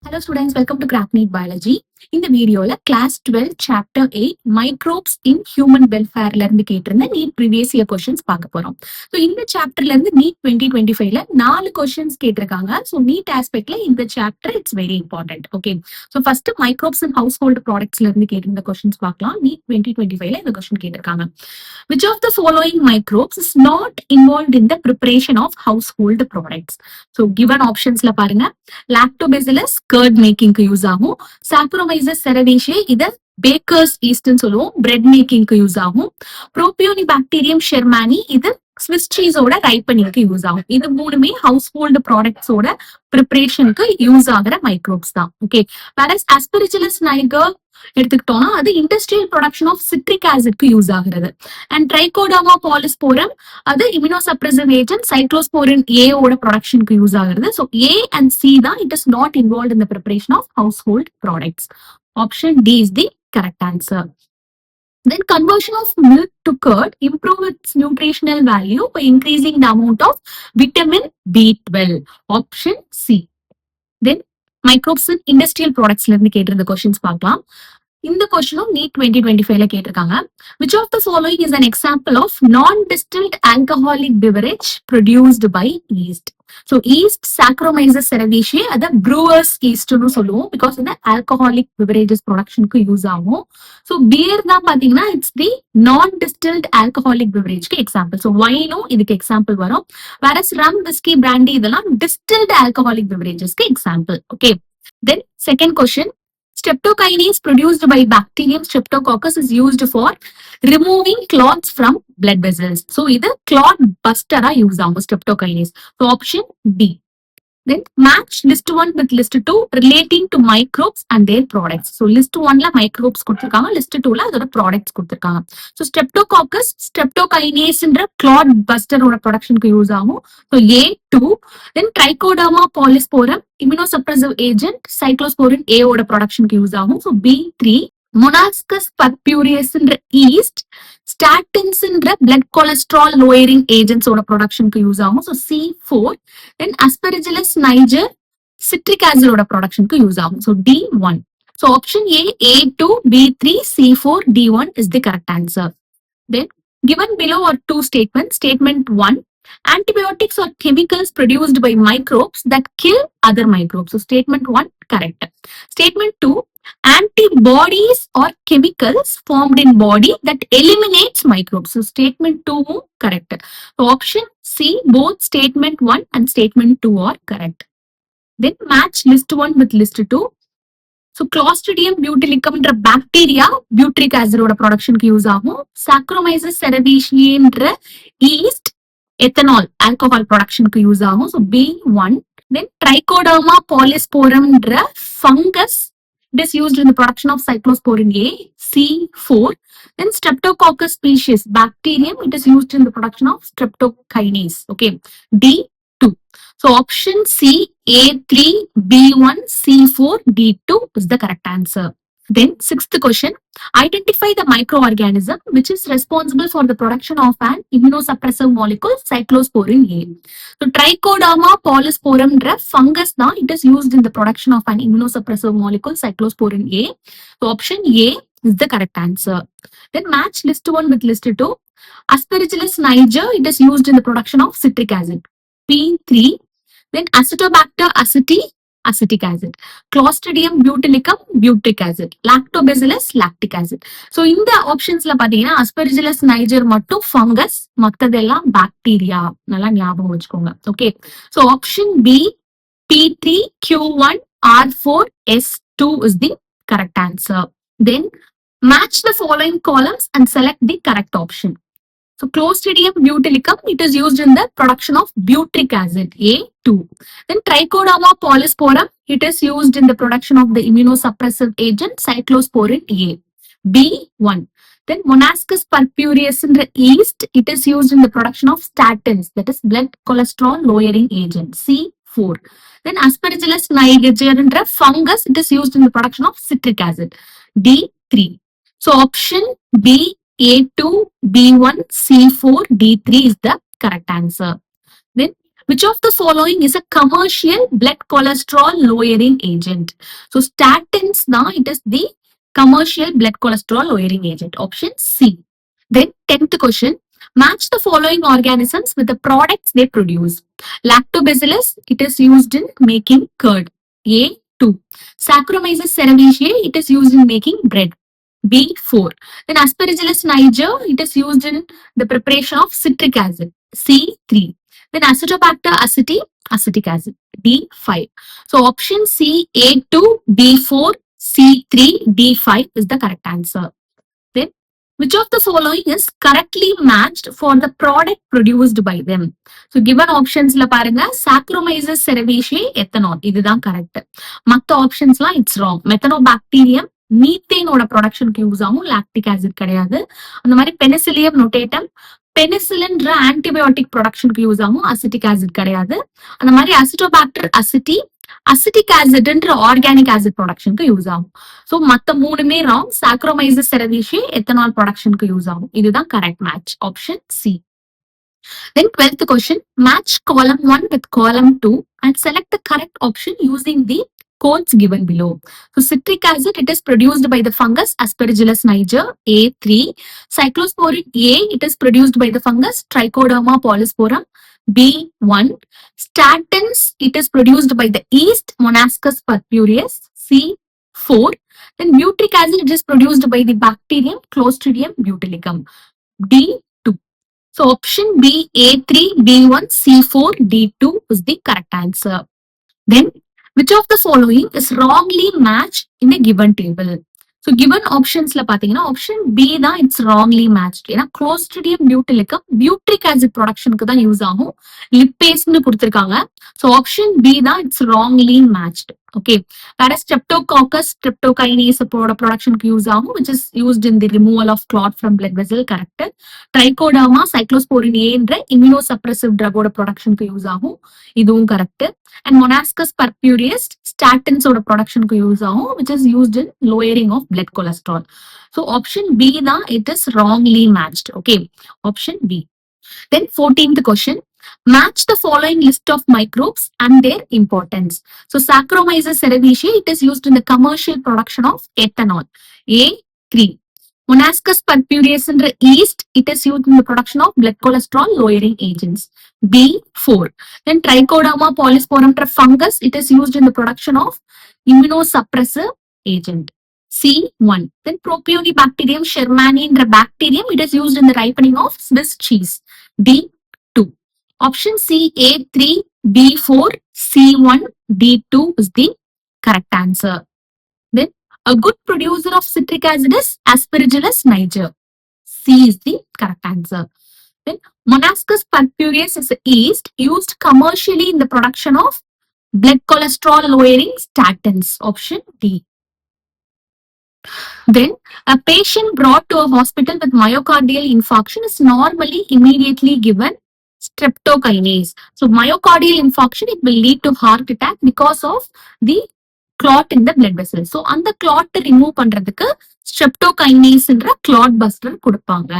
Hello students, welcome to NEET Biology. In the video, class 12, chapter 8, microbes in human welfare இருந்து கேட்டிருந்த NEET previous year questions பார்க்க போறோம். So இந்த chapterல இருந்து NEET 2025ல 4 questions கேட்டிருக்காங்க. So NEET aspectல இந்த chapter it's very important. Okay. So first microbes in household productsல இருந்து கேட்டிருந்த questions பார்க்கலாம். NEET 2025ல இந்த question கேட்டிருக்காங்க. Which of the following microbes is not involved in the preparation of household products? So given optionsல பாருங்க. Lactobacillus curd making க்கு use ஆகும். Saccharomyces cerevisiae இது bakers ஈஸ்ட்னு சொல்லுவோம், பிரெட் மேக்கிங்க்கு யூஸ் ஆகும். Propionibacterium shermani இது ஸ்விஸ் சீஸோட ரைப்பனிங்க்கு யூஸ் ஆகும். இது மூணுமே ஹவுஸ் ஹோல்டு ப்ராடக்ட்ஸோட ப்ரிப்பரேஷனுக்கு யூஸ் ஆகிற மைக்ரோப்ஸ் தான். ஓகே, வேற Aspergillus niger எடுத்துக்கிட்டோம்னா அது இண்டஸ்ட்ரியல் ப்ரொடக்ஷன் ஆஃப் சிட்ரிக் ஆசிட்க்கு யூஸ் ஆகுறது. அண்ட் ட்ரைகோடர்மா பாலிஸ்போரம் அது இம்யூனோசப்ரெசிவ் ஏஜென்ட் சைக்ளோஸ்போரின் ஏ ஓட ப்ரொடக்ஷனுக்கு யூஸ் ஆகுறது. ஸோ ஏ அண்ட் சி தான் it is not involve in the preparation of household products. Option D is the correct answer. Then conversion of milk to curd improve its nutritional value by increasing the amount of vitamin B12. Option C. Then microbes in industrial products இருந்து கேட்டிருந்த questions பார்க்கலாம். இந்த கொஸ்டினும் NEET 2025ல கேட்டிருக்காங்க. Which of the following is an example of non-distilled alcoholic beverage produced by yeast? So yeast Saccharomyces cerevisiae அது brewers yeastனு சொல்லுவோம் because இந்த alcoholic beverages productionக்கு use ஆகும். So beer தான் பாத்தீங்கன்னா it's the non-distilled alcoholic beverageக்கு example. So wineம் இதுக்கு example வரும். Whereas rum, whiskey, brandy இதெல்லாம் distilled alcoholic beveragesக்கு example. Okay. Then second question. Streptokinase produced by bacterium Streptococcus is used for removing clots from blood vessels. So, இது clot buster use ஆகும் Streptokinase. So, option D. Then match list 1 with list 2 relating to microbes and their products. So list 1ல microbes கொடுத்திருக்காங்க, list 2ல அதோட products கொடுத்திருக்காங்க. So Streptococcus, Streptokinase clot buster ஓட productionக்கு use ஆகும். So A2. Then Trichoderma polysporum, immunosuppressive agent, cyclosporin A ஓட productionக்கு use ஆகும். So B3. Monaskis purpureus yeast, statins blood cholesterol lowering agents ஓட productionக்கு யூஸ் ஆகும். So C4. Then Aspergillus niger citric acid ஓட productionக்கு யூஸ் ஆகும். So D1. So option A, A2, B3, C4, D1 is the correct answer. Then given below are two statements. Statement 1. Antibiotics are chemicals produced by microbes that kill other microbes. So statement 1 correct. Statement 2. Antibodies are chemicals formed in body that eliminates microbes. So statement 2 correct. So option C, both statement 1 and statement 2 are correct. Then match list 1 with list 2. So Clostridium botulicum bacteria butyric acid ஓட productionக்கு use ஆகும். Saccharomyces cerevisiae yeast ethanol alcohol productionக்கு use ஆகும். So B1. Then Trichoderma polysporum fungus, it is used in the production of cyclosporin A. C4. Then Streptococcus species bacterium, it is used in the production of streptokinase. Okay. D2. So option C, A3, B1, C4, D2 is the correct answer. Then sixth question. Identify the microorganism which is responsible for the production of an immunosuppressive molecule cyclosporin A. So Trichoderma polysporum fungus now it is used in the production of an immunosuppressive molecule cyclosporin A. So option A is the correct answer. Then match list 1 with list 2. Aspergillus niger it is used in the production of citric acid. P3. Then Acetobacter acetic acid. Clostridium botulicum butyric acid. Lactobacillus lactic acid. So இந்த ஆப்ஷன்ஸ்ல பாத்தீங்கன்னா Aspergillus niger மட்டும் fungus, மத்ததெல்லாம் bacteria. நல்லா ஞாபகம் வச்சுக்கோங்க. Okay. So option B, P3, Q1, R4, S2 is the correct answer. Then match the following columns and select the correct option. So Clostridium botulicum, it is used in the production of butyric acid, A2. Then Trichoderma polysporum, it is used in the production of the immunosuppressive agent cyclosporin A, B1. Then Monaskis purpureus yeast, it is used in the production of statins, that is blood cholesterol lowering agent, C4. Then Aspergillus niger fungus, it is used in the production of citric acid, D3. So option B, A2, B1, C4, D3 is the correct answer. Then Which of the following is a commercial blood cholesterol lowering agent? So statins now it is the commercial blood cholesterol lowering agent. Option C. Then 10th question. Match the following organisms with the products they produce. Lactobacillus, it is used in making curd. A. 2. Saccharomyces cerevisiae, it is used in making bread. B. 4. Then Aspergillus niger, it is used in the preparation of citric acid. C. 3. Then Acetobacter aceti, acetic acid. D. 5. So option C, A2, B4, C3, D5 is the correct answer. Then, which of the following is correctly matched for the product produced by them? So given options la பாருங்க Saccharomyces cerevisiae ethanol இதுதான் correct. மத்த ஆப்ஷன்ஸ்லாம் it's wrong. Methanobacterium மீத்தேனோட ப்ரொடக்ஷனுக்கு use ஆகும், lactic acid கிடையாது. அந்த மாதிரி பெனிசிலியம் நொட்டேட்டம் பெனிசிலின்ற ஆன்டிபயோட்டிக் ப்ரொடக்ஷனுக்கு யூஸ் ஆகும், அசிட்டிக் ஆசிட் கிடையாது. அந்த மாதிரி அசிட்டோபாக்டர் அசிட்டி அசிட்டிக் ஆசிட்ன்ற ஆர்கானிக் ஆசிட் ப்ரொடக்ஷனுக்கு யூஸ் ஆகும். ஸோ மற்ற மூணுமே ராங். சாக்ரோமைசஸ் செரவிஷி எத்தனால் ப்ரொடக்ஷனுக்கு யூஸ் ஆகும். இதுதான் correct match. Option C. Then 12th question, match column 1 with column 2 and select the correct option using the codes given below. So citric acid, it is produced by the fungus Aspergillus niger, A3. Cyclosporin A, it is produced by the fungus Trichoderma polysporum, B1. Statins, it is produced by the yeast Monascus purpureus, C4. Then butyric acid, it is produced by the bacterium Clostridium butylicum, D2. So option B, A3, B1, C4, D2 is the correct answer. Then, which of the following is wrongly matched in the given table? So given options la பாத்தீங்கன்னா option B தான் it's wrongly matched. ஏன்னா Clostridium butylicum butyric acid productionக்கு தான் use ஆகும். லிப்பேஸ்னு கொடுத்திருக்காங்க. So option B தான் it's wrongly matched. Okay. Whereas Streptococcus streptokinase productionக்கு use ஆகும், which is used in the removal of clot from blood vessel, correct. Trichoderma cyclosporin A என்ற immunosuppressive drug ஓட productionக்கு use ஆகும், இதுவும் correct. And Monascus purpureus statins ஓட productionக்கு use ஆகும், which is used in lowering of blood cholesterol. So option B தான் it is wrongly matched. Okay. Option B. Then 14th question. Match the following list of microbes and their importance. So Saccharomyces cerevisiae, it is used in the commercial production of ethanol. A3. Monascus purpureus in the yeast, it is used in the production of blood cholesterol lowering agents. B4. Then Trichoderma polysporum fungus, it is used in the production of immunosuppressive agent. C1. Then Propionibacterium shermani in the bacterium, it is used in the ripening of Swiss cheese. D2. Option C, A3, B4, C1, D2 is the correct answer. Then a good producer of citric acid is Aspergillus niger. C is the correct answer. Then Monascus purpureus is a yeast used commercially in the production of blood cholesterol lowering statins. Option D. Then a patient brought to a hospital with myocardial infarction is normally immediately given streptokinase. So myocardial infarction, it will lead to heart attack because of the clot in the blood vessel. So அந்த clot remove பண்றதுக்கு streptokinase என்ற clot buster கொடுப்பாங்க.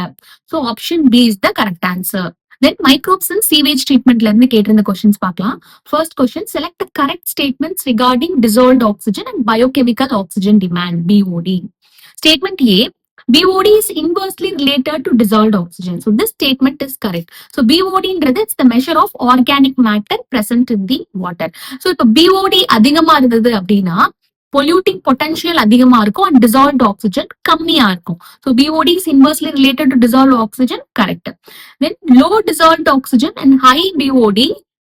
So option B is the correct answer. Then microbes in sewage treatment ல இருந்து கேட்டிருந்த questions பார்க்கலாம். First question, select the correct statements regarding dissolved oxygen and biochemical oxygen demand, BOD. Statement A, BOD is inversely related to dissolved oxygen. So this statement is correct. So BOD ன்றது it's the measure of organic matter present in the water. So இப்போ BOD அதிகமா இருந்தது அப்படின்னா polluting potential அதிகமா இருக்கும் and dissolved oxygen கம்மியா இருக்கும். So BOD is inversely related to dissolved oxygen, correct. Then low dissolved oxygen and high BOD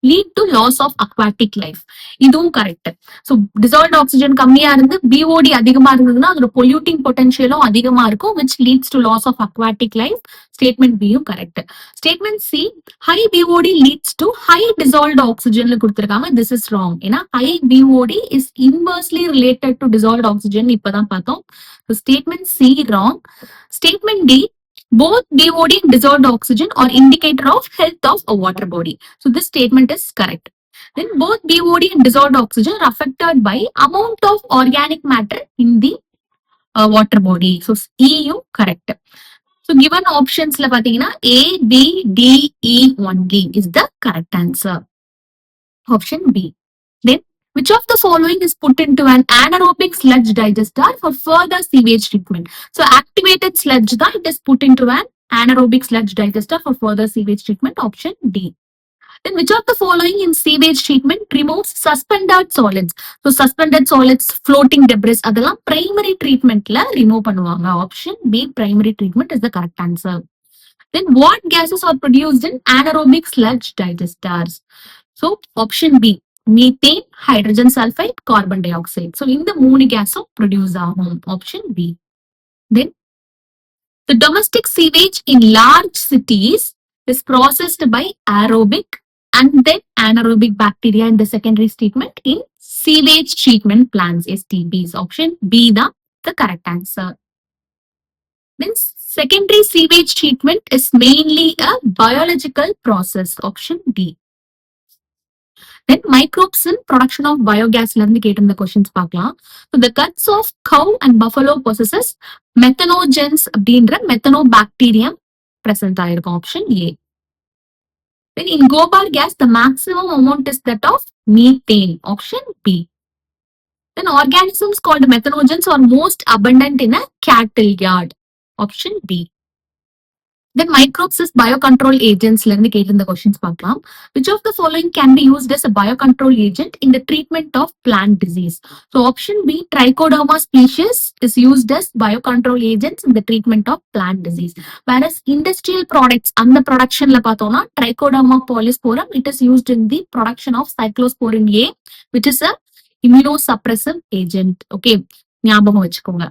lead to loss of aquatic life. இதுவும் correct. So dissolved oxygen கம்மியா இருந்து BOD அதிகமா இருந்ததுன்னா அதோட பொல்யூட்டிங் பொட்டன்ஷியலும் அதிகமா இருக்கும், which leads to loss of aquatic life. Statement பியும் correct. Statement C, high BOD leads to high dissolved oxygen கொடுத்திருக்காங்க. This is wrong. ஏன்னா high BOD is inversely related to dissolved oxygen இப்பதான் பார்த்தோம். Statement C wrong. Statement D, both BOD and dissolved oxygen are indicator of health of a water body. So this statement is correct. Then both BOD and dissolved oxygen are affected by amount of organic matter in the water body. So EU correct. So given options la pathina A, B, D, E only is the correct answer. Option B. Then, which of the following is put into an anaerobic sludge digester for further sewage treatment? So, activated sludge that it is put into an anaerobic sludge digester for further sewage treatment. Option D. Then, which of the following in sewage treatment removes suspended solids? So, suspended solids, floating debris, அதெல்லாம் primary treatmentல remove பண்ணுவாங்க. Option B, primary treatment is the correct answer. Then, what gases are produced in anaerobic sludge digesters? So, option B, methane, hydrogen sulfide, carbon dioxide. So, இந்த மூணு கேஸும் produce ஆகும். Option B. Then, the domestic sewage in large cities is processed by aerobic and then anaerobic bacteria in the secondary treatment in sewage treatment plants, STPs. Option B, the correct answer. Then, secondary sewage treatment is mainly a biological process. Option D. Then microbes in production of biogas ல இருந்து கேட்டிருந்த questions பார்க்கலாம். So the guts of cow and buffalo possesses methanogens அப்படின்ற methanobacterium present ஆயிருக்கும். Option A. Then in gobar gas, the maximum amount is that of methane. Option B. Then organisms called methanogens are most abundant in a cattle yard. Option B. Then microbes is biocontrol agents ல இருந்து கேட்டிருந்த questions பார்க்கலாம். Which of the following can be used as a biocontrol agent in the treatment of plant disease? So option B, Trichoderma species is used as biocontrol agents in the treatment of plant disease. Whereas industrial products அந்த productionல பார்த்தோம்னா Trichoderma polysporum it is used in the production of cyclosporin A, which is a immunosuppressive agent. Okay, ஞாபகம் வச்சுக்கோங்க.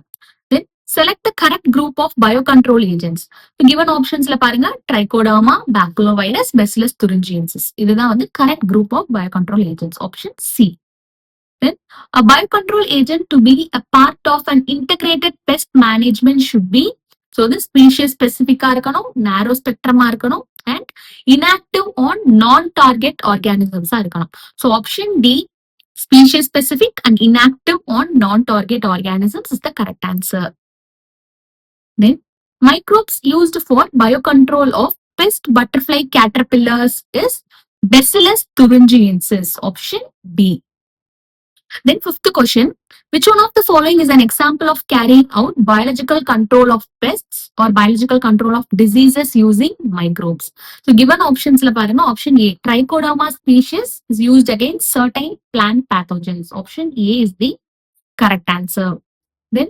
Then select the correct group of biocontrol agents. So given options la பாருங்க Trichoderma, baculovirus, Bacillus thuringiensis. இதுதான் வந்து correct group of biocontrol agents. Option C. Then a biocontrol agent to be a part of an integrated pest management should be, so the species specific இருக்கணும், narrow spectrum இருக்கணும், and inactive on non-target organisms இருக்கணும். So option D, species specific and inactive on non-target organisms is the correct answer. Then, microbes used for biocontrol of pest butterfly caterpillars is Bacillus thuringiensis. Option B. Then, fifth question. Which one of the following is an example of carrying out biological control of pests or biological control of diseases using microbes? So, given options la paranga, option A, Trichoderma species is used against certain plant pathogens. Option A is the correct answer. Then,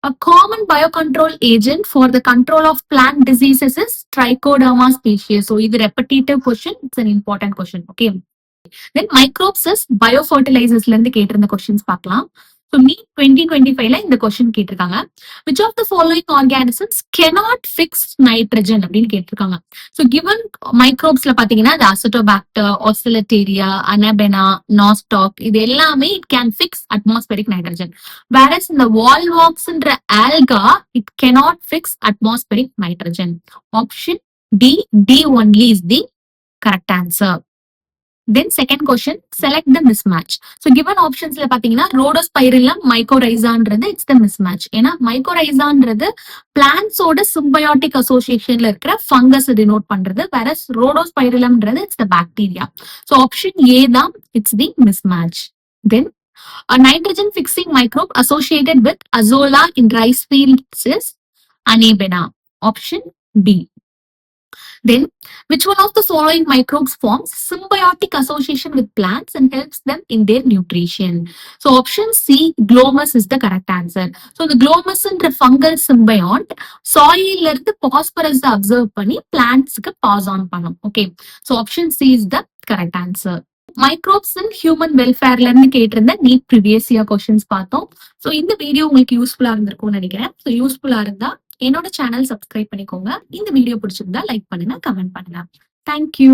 a common biocontrol agent for the control of plant diseases is Trichoderma species. So, this is a repetitive question. It's an important question. Okay. Then microbes is biofertilizers ல இருந்து கேட்டிருந்த questions பார்க்கலாம். So NEET 2025ல இந்த question கேட்டிருக்காங்க. Which of the following organisms cannot fix nitrogen அப்படின்னு கேட்டிருக்காங்க. So given microbes ல பாத்தீங்கன்னா the Acetobacter, Oscillatoria, Anabena, Nostoc இது எல்லாமே it can fix atmospheric nitrogen. Whereas in the Volvoxன்ற alga it cannot fix atmospheric nitrogen. Option D, D only is the correct answer. Then second question, select the mismatch. So given options la pathina Rhodospirillum mycorrhizaன்றது it's the mismatch. ஏனா mycorrhizaன்றது plants ஓட symbiotic association ல இருக்கிற fungus denote பண்றது, whereas Rhodospirillumன்றது it's the bacteria. So option A தான் it's the mismatch. Then a nitrogen fixing microbe associated with Azolla in rice fields is Anabena. Option B. Then, which one of the following microbes forms symbiotic association with plants and helps them in their nutrition? So, option C, glomus is the correct answer. So, the glomus and the fungal symbiont soil இருந்து phosphorus observe பண்ணி plants க்கு pass on பண்ணும். Okay. So, option C is the correct answer. Microbes in human welfare ல இருந்து கேட்டிருந்த NEET previous year questions பார்த்தோம். So, இந்த video உங்களுக்கு யூஸ்ஃபுல்லா இருந்திருக்கும்னு நினைக்கிறேன். So, யூஸ்ஃபுல்லா இருந்தா என்னோட சேனல் சப்ஸ்கிரைப் பண்ணிக்கோங்க. இந்த வீடியோ பிடிச்சிருந்தா லைக் பண்ணுங்க, கமெண்ட் பண்ணுங்க. தேங்க்யூ.